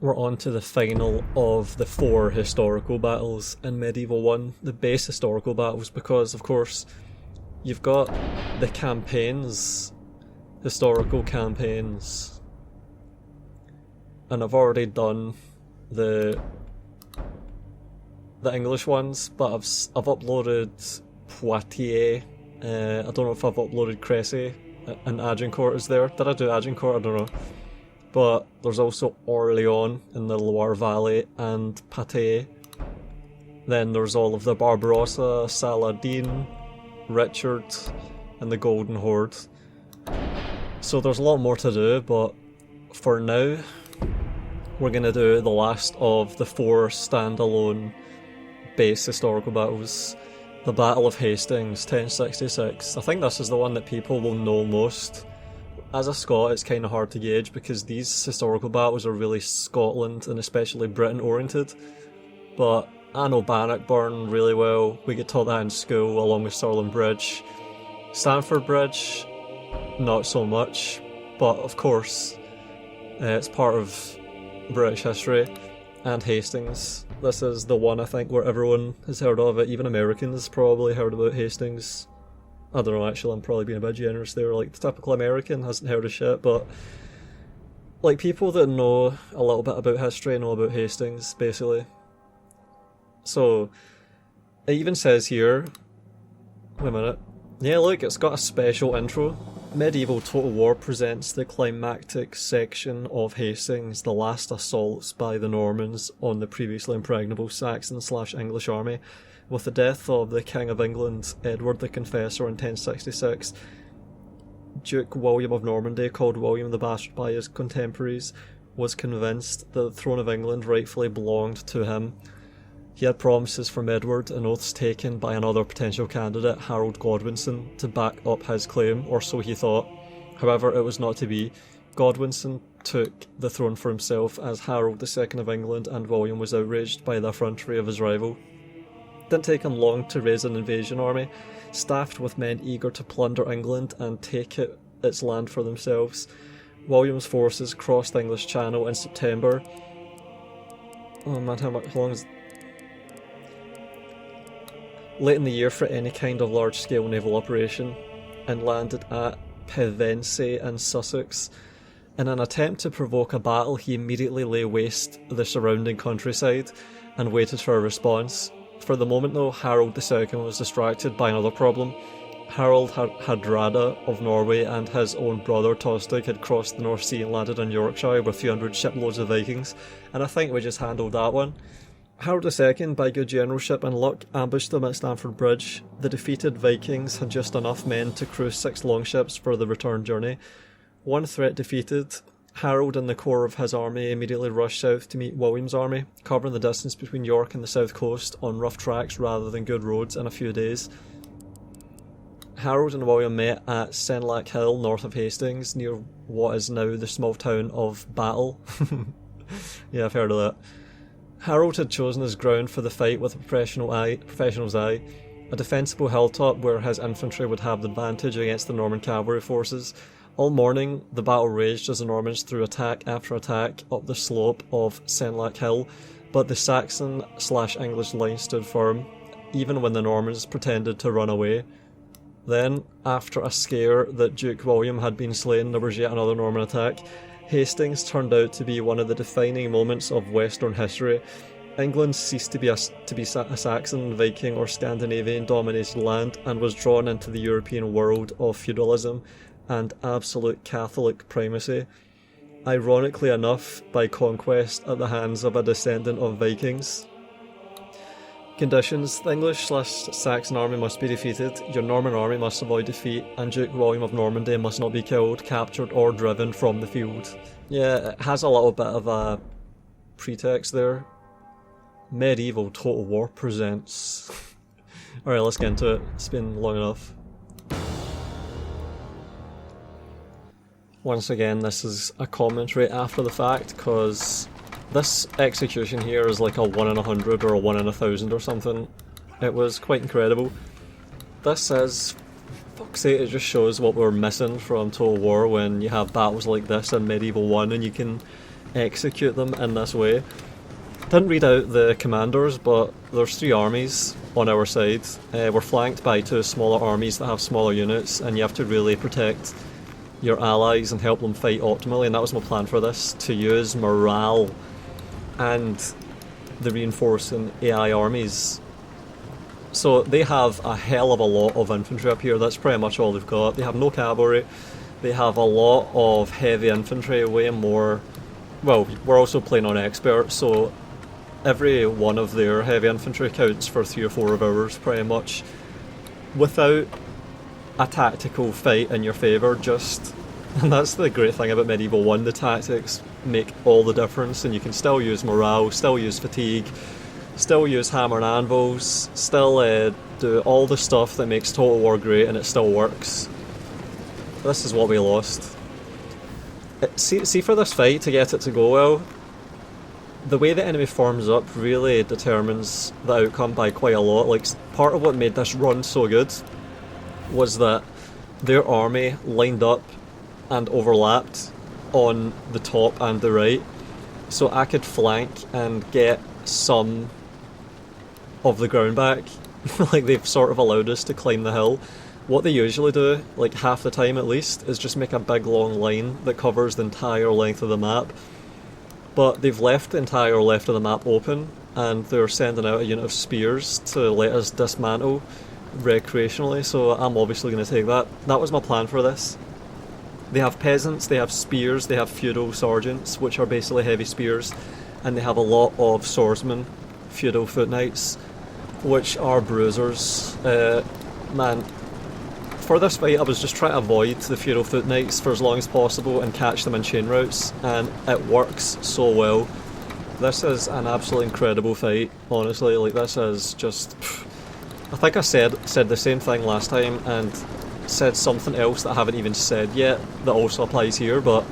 we're on to the final of the 4 historical battles in Medieval 1, the base historical battles, because of course you've got the campaigns, historical campaigns, and I've already done the English ones, but I've uploaded Poitiers, I don't know if I've uploaded Cressy, and Agincourt is there. Did I do Agincourt? I don't know. But there's also Orléans in the Loire Valley and Patay. Then there's all of the Barbarossa, Saladin, Richard, and the Golden Horde. So there's a lot more to do, but for now, we're going to do the last of the 4 standalone base historical battles. The Battle of Hastings, 1066. I think this is the one that people will know most. As a Scot, it's kind of hard to gauge because these historical battles are really Scotland and especially Britain oriented. But I know Bannockburn really well. We get taught that in school along with Stirling Bridge. Stamford Bridge, not so much. But of course, it's part of British history. And Hastings. This is the one I think where everyone has heard of it. Even Americans probably heard about Hastings. I don't know, actually, I'm probably being a bit generous there. Like, the typical American hasn't heard of shit, but like, people that know a little bit about history know about Hastings, basically. So, it even says here, wait a minute, yeah, look, it's got a special intro. Medieval Total War presents the climactic section of Hastings, the last assaults by the Normans on the previously impregnable Saxon/English army. With the death of the King of England, Edward the Confessor, in 1066, Duke William of Normandy, called William the Bastard by his contemporaries, was convinced that the throne of England rightfully belonged to him. He had promises from Edward and oaths taken by another potential candidate, Harold Godwinson, to back up his claim, or so he thought. However, it was not to be. Godwinson took the throne for himself as Harold II of England, and William was outraged by the effrontery of his rival. It didn't take him long to raise an invasion army, staffed with men eager to plunder England and take its land for themselves. William's forces crossed the English Channel in September. Oh man, how long is... late in the year for any kind of large-scale naval operation, and landed at Pevensey in Sussex. In an attempt to provoke a battle, he immediately lay waste the surrounding countryside and waited for a response. For the moment though, Harold II was distracted by another problem. Harald Hardrada of Norway and his own brother Tostig had crossed the North Sea and landed in Yorkshire with a few hundred shiploads of Vikings, and I think we just handled that one. Harold II, by good generalship and luck, ambushed them at Stamford Bridge. The defeated Vikings had just enough men to crew 6 longships for the return journey. One threat defeated, Harold and the core of his army immediately rushed south to meet William's army, covering the distance between York and the south coast on rough tracks rather than good roads in a few days. Harold and William met at Senlac Hill, north of Hastings, near what is now the small town of Battle. Yeah, I've heard of that. Harold had chosen his ground for the fight with a professional's eye, a defensible hilltop where his infantry would have the advantage against the Norman cavalry forces. All morning, the battle raged as the Normans threw attack after attack up the slope of Senlac Hill, but the Saxon/English line stood firm, even when the Normans pretended to run away. Then, after a scare that Duke William had been slain, there was yet another Norman attack. Hastings turned out to be one of the defining moments of Western history. England ceased to be a Saxon, Viking or Scandinavian dominated land and was drawn into the European world of feudalism and absolute Catholic primacy. Ironically enough, by conquest at the hands of a descendant of Vikings. Conditions: the English/Saxon army must be defeated, your Norman army must avoid defeat, and Duke William of Normandy must not be killed, captured or driven from the field. Yeah, it has a little bit of a pretext there. Medieval Total War presents... Alright, let's get into it. It's been long enough. Once again, this is a commentary after the fact, because this execution here is like a 1 in 100 or a 1 in 1,000 or something. It was quite incredible. This is... fuck's sake, it just shows what we're missing from Total War when you have battles like this in Medieval 1 and you can execute them in this way. Didn't read out the commanders, but there's 3 armies on our side. We're flanked by 2 smaller armies that have smaller units, and you have to really protect your allies and help them fight optimally, and that was my plan for this, to use morale and the reinforcing AI armies. So they have a hell of a lot of infantry up here. That's pretty much all they've got. They have no cavalry. They have a lot of heavy infantry, way more. Well, we're also playing on expert, so every one of their heavy infantry counts for 3 or 4 of ours, pretty much, without a tactical fight in your favour. Just, and that's the great thing about Medieval 1, the tactics make all the difference, and you can still use morale, still use fatigue, still use hammer and anvils, still do all the stuff that makes Total War great, and it still works. This is what we lost. See for this fight, to get it to go well, the way the enemy forms up really determines the outcome by quite a lot. Like, part of what made this run so good was that their army lined up and overlapped on the top and the right, so I could flank and get some of the ground back. Like, they've sort of allowed us to climb the hill. What they usually do, like half the time at least, is just make a big long line that covers the entire length of the map. But they've left the entire left of the map open, and they're sending out a unit of spears to let us dismantle recreationally, so I'm obviously going to take that. That was my plan for this. They have peasants, they have spears, they have feudal sergeants, which are basically heavy spears, and they have a lot of swordsmen, feudal foot knights, which are bruisers. Man, for this fight I was just trying to avoid the feudal foot knights for as long as possible and catch them in chain routes, and it works so well. This is an absolutely incredible fight, honestly. Like, this is just... I think I said the same thing last time and said something else that I haven't even said yet that also applies here, but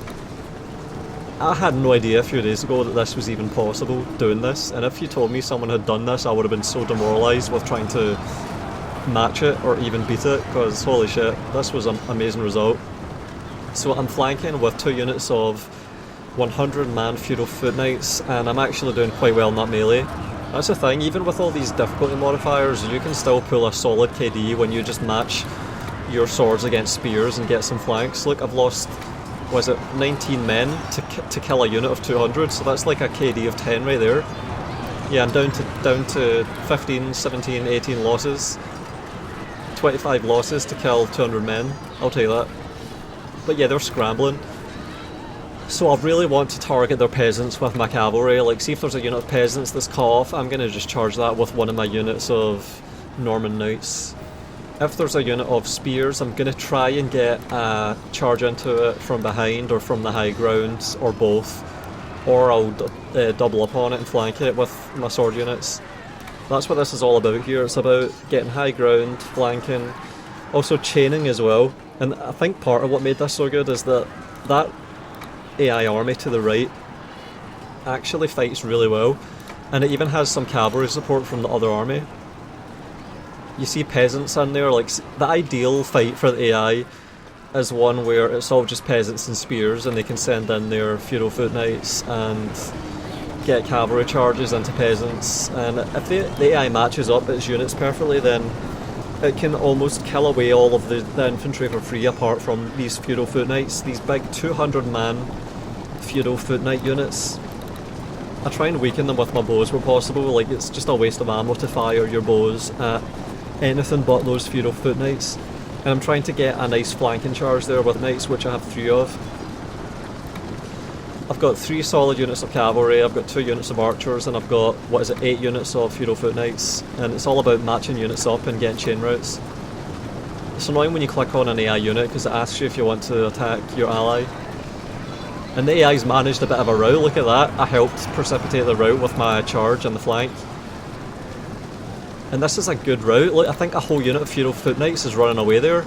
I had no idea a few days ago that this was even possible, doing this, and if you told me someone had done this, I would have been so demoralised with trying to match it or even beat it, because holy shit, this was an amazing result. So I'm flanking with 2 units of 100-man feudal foot knights, and I'm actually doing quite well in that melee. That's the thing, even with all these difficulty modifiers, you can still pull a solid KD when you just match your swords against spears and get some flanks. Look, I've lost, was it 19 men to kill a unit of 200, so that's like a KD of 10 right there. Yeah, I'm down to 15, 17, 18 losses. 25 losses to kill 200 men, I'll tell you that. But yeah, they're scrambling. So I really want to target their peasants with my cavalry. Like, see if there's a unit of peasants that's cut off, I'm going to just charge that with one of my units of Norman knights. If there's a unit of spears, I'm going to try and get a charge into it from behind or from the high ground, or both. Or I'll double up on it and flank it with my sword units. That's what this is all about here. It's about getting high ground, flanking, also chaining as well. And I think part of what made this so good is that AI army to the right actually fights really well, and it even has some cavalry support from the other army. You see peasants in there. Like, the ideal fight for the AI is one where it's all just peasants and spears, and they can send in their feudal foot knights and get cavalry charges into peasants, and if the AI matches up its units perfectly, then it can almost kill away all of the infantry for free, apart from these feudal foot knights, these big 200-man feudal foot knight units. I try and weaken them with my bows where possible. Like, it's just a waste of ammo to fire your bows at anything but those feudal foot knights, and I'm trying to get a nice flanking charge there with knights, which I have 3 of. I've got 3 solid units of cavalry, I've got 2 units of archers, and I've got, 8 units of feudal foot knights, and it's all about matching units up and getting chain routes. It's annoying when you click on an AI unit because it asks you if you want to attack your ally. And the AI's managed a bit of a rout, look at that. I helped precipitate the rout with my charge on the flank. And this is a good route. Look, I think a whole unit of feudal foot knights is running away there.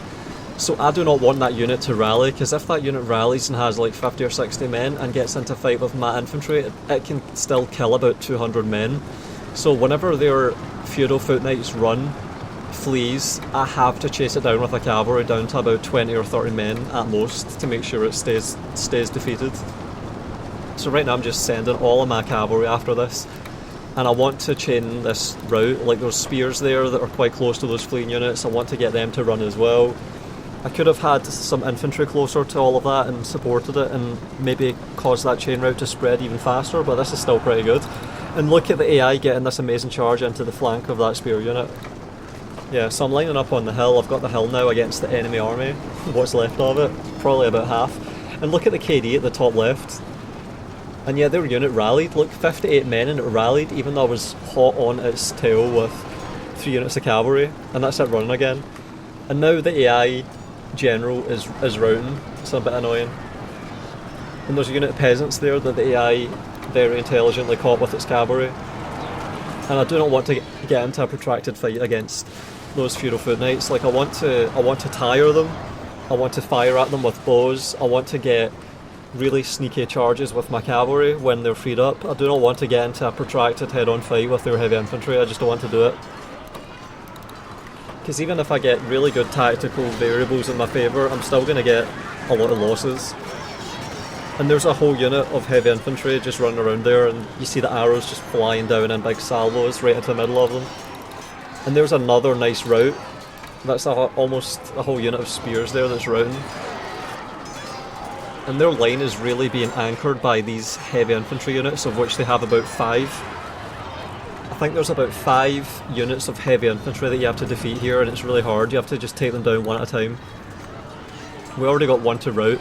So I do not want that unit to rally, because if that unit rallies and has like 50 or 60 men and gets into a fight with my infantry, it can still kill about 200 men. So whenever their feudal foot knights flees, I have to chase it down with a cavalry down to about 20 or 30 men at most to make sure it stays defeated. So right now I'm just sending all of my cavalry after this, and I want to chain this route. Like, there's spears there that are quite close to those fleeing units. I want to get them to run as well. I could have had some infantry closer to all of that and supported it and maybe caused that chain route to spread even faster, but this is still pretty good. And look at the AI getting this amazing charge into the flank of that spear unit. Yeah, so I'm lining up on the hill. I've got the hill now against the enemy army. What's left of it? Probably about half. And look at the KD at the top left. And yeah, their unit rallied. Look, 58 men, and it rallied even though I was hot on its tail with 3 units of cavalry. And that's it running again. And now the AI general is routing. It's a bit annoying. And there's a unit of peasants there that the AI very intelligently caught with its cavalry. And I do not want to get into a protracted fight against those feudal foot knights. Like, I want to tire them. I want to fire at them with bows. I want to get really sneaky charges with my cavalry when they're freed up. I do not want to get into a protracted head-on fight with their heavy infantry. I just don't want to do it. Because even if I get really good tactical variables in my favour, I'm still going to get a lot of losses. And there's a whole unit of heavy infantry just running around there, and you see the arrows just flying down in big salvos right into the middle of them. And there's another nice route. That's almost a whole unit of spears there that's routing. And their line is really being anchored by these heavy infantry units, of which they have about 5. I think there's about 5 units of heavy infantry that you have to defeat here, and it's really hard. You have to just take them down one at a time. We already got one to rout,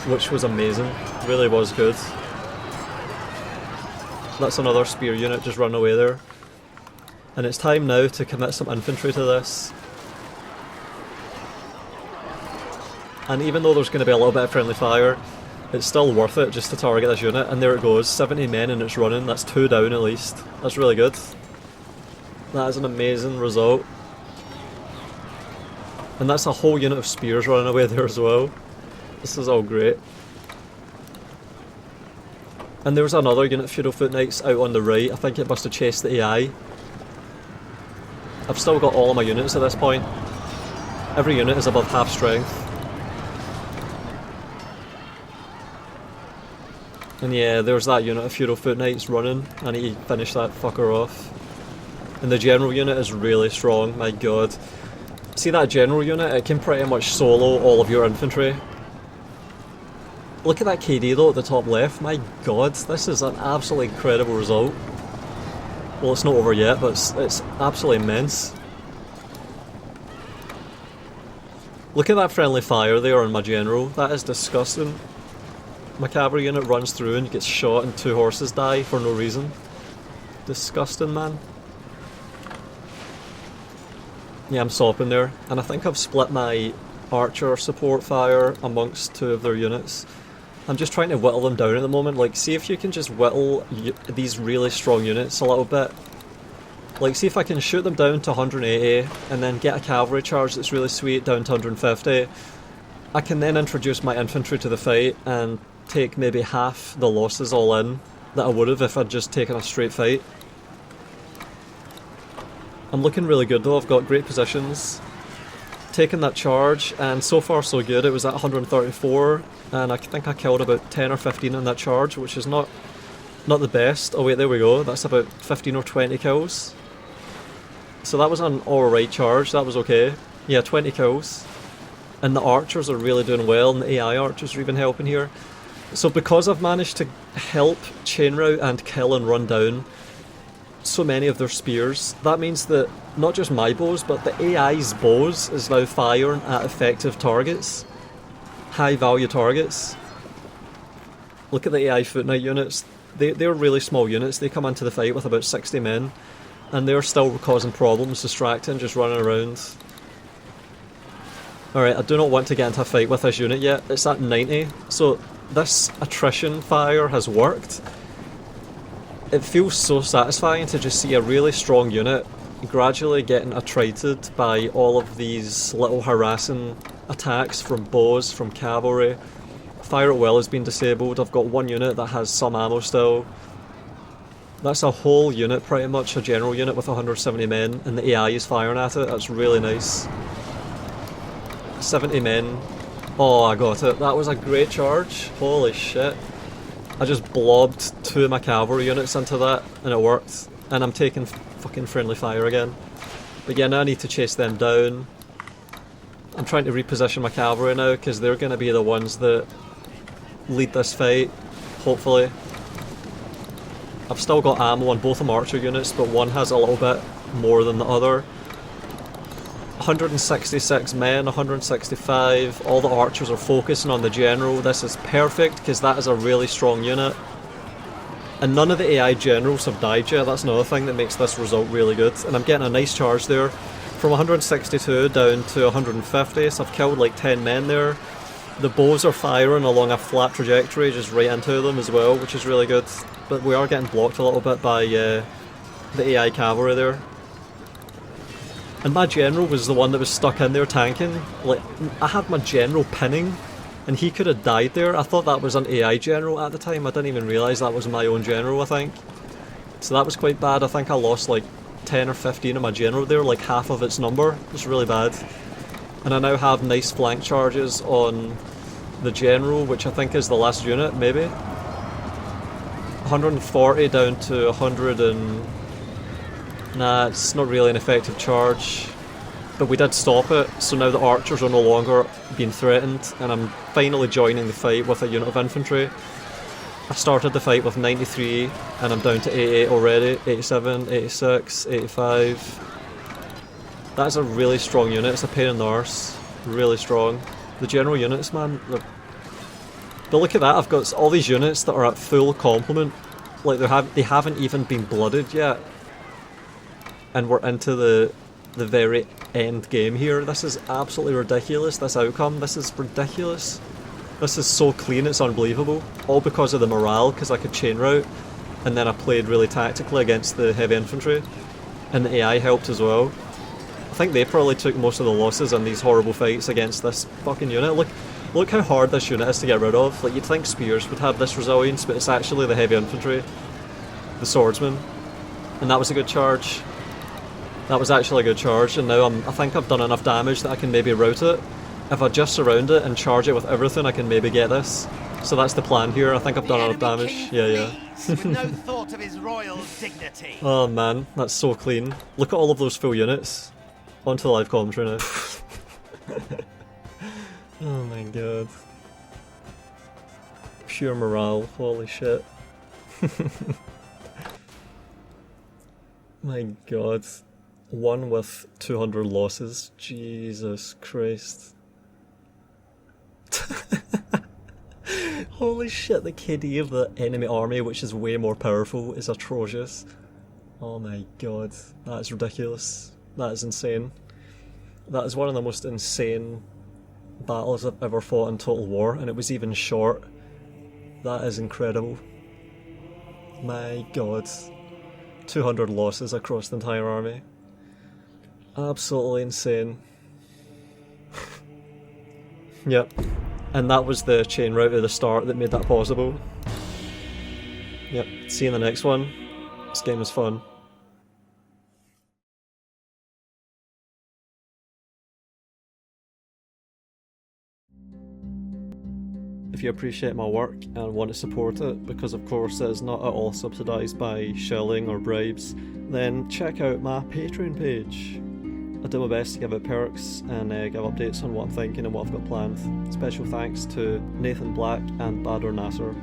which was amazing. Really was good. That's another spear unit just run away there. And it's time now to commit some infantry to this. And even though there's going to be a little bit of friendly fire, it's still worth it just to target this unit. And there it goes, 70 men and it's running. That's 2 down at least. That's really good. That is an amazing result. And that's a whole unit of spears running away there as well. This is all great. And there was another unit of feudal foot knights out on the right. I think it must have chased the AI. I've still got all of my units at this point. Every unit is above half strength. And yeah, there's that unit of feudal foot knights running. I need to finish that fucker off. And the general unit is really strong, my god. See that general unit? It can pretty much solo all of your infantry. Look at that KD though at the top left. My god, this is an absolutely incredible result. Well, it's not over yet, but it's absolutely immense. Look at that friendly fire there on my general. That is disgusting. My cavalry unit runs through and gets shot and 2 horses die for no reason. Disgusting, man. Yeah, I'm sopping there. And I think I've split my archer support fire amongst 2 of their units. I'm just trying to whittle them down at the moment. Like, see if you can just whittle these really strong units a little bit. Like, see if I can shoot them down to 180 and then get a cavalry charge that's really sweet down to 150. I can then introduce my infantry to the fight and take maybe half the losses all in that I would have if I'd just taken a straight fight. I'm looking really good though. I've got great positions. Taking that charge, and so far so good. It was at 134 and I think I killed about 10 or 15 in that charge, which is not the best. Oh wait, there we go. That's about 15 or 20 kills. So that was an alright charge. That was okay. Yeah, 20 kills. And the archers are really doing well, and the AI archers are even helping here. So because I've managed to help chain route and kill and run down so many of their spears, that means that not just my bows, but the AI's bows is now firing at effective targets. High value targets. Look at the AI foot knight units. They're really small units. They come into the fight with about 60 men, and they're still causing problems, distracting, just running around. Alright, I do not want to get into a fight with this unit yet. It's at 90, so this attrition fire has worked. It feels so satisfying to just see a really strong unit gradually getting attrited by all of these little harassing attacks from bows, from cavalry. Fire at will has been disabled. I've got one unit that has some ammo still. That's a whole unit pretty much, a general unit with 170 men, and the AI is firing at it. That's really nice. 70 men. Oh, I got it. That was a great charge. Holy shit. I just blobbed 2 of my cavalry units into that, and it worked. And I'm taking fucking friendly fire again. But yeah, now I need to chase them down. I'm trying to reposition my cavalry now, because they're going to be the ones that lead this fight, hopefully. I've still got ammo on both of my archer units, but one has a little bit more than the other. 166 men, 165, all the archers are focusing on the general. This is perfect, because that is a really strong unit. And none of the AI generals have died yet, that's another thing that makes this result really good. And I'm getting a nice charge there. From 162 down to 150, so I've killed like 10 men there. The bows are firing along a flat trajectory, just right into them as well, which is really good. But we are getting blocked a little bit by the AI cavalry there. And my general was the one that was stuck in there tanking. Like, I had my general pinning, and he could have died there. I thought that was an AI general at the time. I didn't even realise that was my own general, I think. So that was quite bad. I think I lost like 10 or 15 of my general there, like half of its number. It was really bad. And I now have nice flank charges on the general, which I think is the last unit, maybe. 140 down to 100 and... Nah, it's not really an effective charge. But we did stop it, so now the archers are no longer being threatened, and I'm finally joining the fight with a unit of infantry. I started the fight with 93, and I'm down to 88 already, 87, 86, 85. That's a really strong unit, it's a pain in the arse. Really strong. The general units, man, but look at that, I've got all these units that are at full complement. Like, they haven't even been blooded yet. And we're into the very end game here. This is absolutely ridiculous, this outcome. This is ridiculous. This is so clean, it's unbelievable. All because of the morale, because I could chain route, and then I played really tactically against the heavy infantry. And the AI helped as well. I think they probably took most of the losses in these horrible fights against this fucking unit. Look how hard this unit is to get rid of. Like, you'd think spears would have this resilience, but it's actually the heavy infantry. The swordsman. And that was a good charge. That was actually a good charge, and now I think I've done enough damage that I can maybe route it. If I just surround it and charge it with everything, I can maybe get this. So that's the plan here. I think I've done enough damage. Yeah. with no thought of his royal dignity. Oh man, that's so clean. Look at all of those full units. On to the live commentary now. Oh my god. Pure morale, holy shit. My god. One with 200 losses. Jesus Christ. Holy shit, the KD of the enemy army, which is way more powerful, is atrocious. Oh my god, that is ridiculous. That is insane. That is one of the most insane battles I've ever fought in Total War, and it was even short. That is incredible. My god. 200 losses across the entire army. Absolutely insane. Yep. And that was the chain route at the start that made that possible. Yep. See you in the next one. This game was fun. If you appreciate my work and want to support it, because of course it is not at all subsidised by shelling or bribes, then check out my Patreon page. I do my best to give out perks and give updates on what I'm thinking and what I've got planned. Special thanks to Nathan Black and Badr Nasser.